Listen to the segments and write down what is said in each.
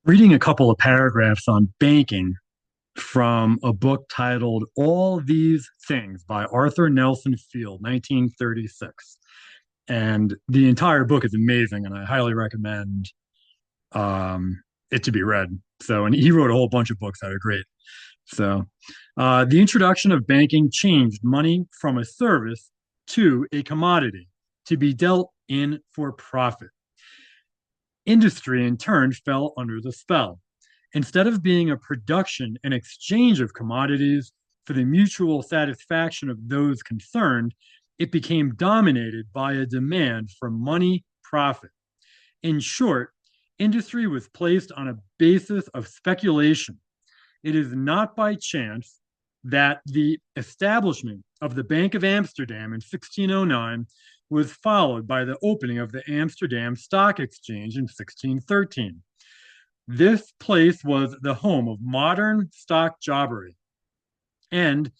Reading a couple of paragraphs on banking from a book titled All These Things by Arthur Nelson Field, 1936. And the entire book is amazing, and I highly recommend it to be read. So, and he wrote a whole bunch of books that are great. So, the introduction of banking changed money from a service to a commodity to be dealt in for profit. Industry, in turn, fell under the spell. Instead of being a production and exchange of commodities for the mutual satisfaction of those concerned, it became dominated by a demand for money profit. In short, industry was placed on a basis of speculation. It is not by chance that the establishment of the Bank of Amsterdam in 1609 was followed by the opening of the Amsterdam Stock Exchange in 1613. This place was the home of modern stock jobbery, and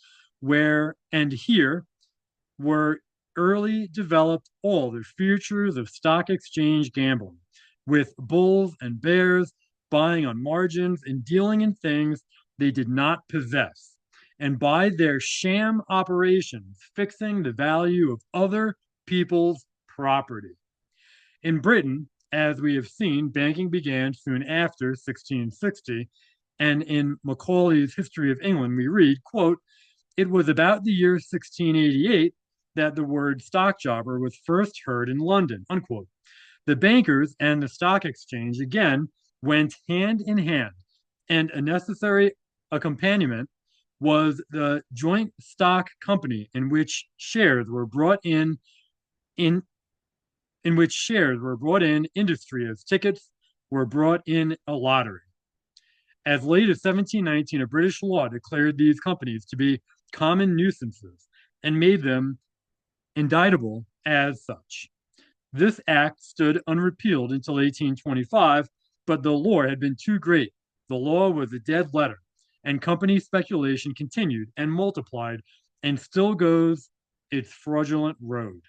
here were early developed all the features of stock exchange gambling, with bulls and bears buying on margins and dealing in things they did not possess, and by their sham operations fixing the value of other people's property. In Britain, as we have seen, banking began soon after 1660, and in Macaulay's History of England, we read, quote, it was about the year 1688 that the word stock jobber was first heard in London, unquote. The bankers and the stock exchange again went hand in hand, and a necessary accompaniment was the joint stock company in in which shares were brought in industry as tickets were brought in a lottery. As late as 1719, a British law declared these companies to be common nuisances and made them indictable as such. This act stood unrepealed until 1825, but the lure had been too great. The law was a dead letter, and company speculation continued and multiplied and still goes its fraudulent road.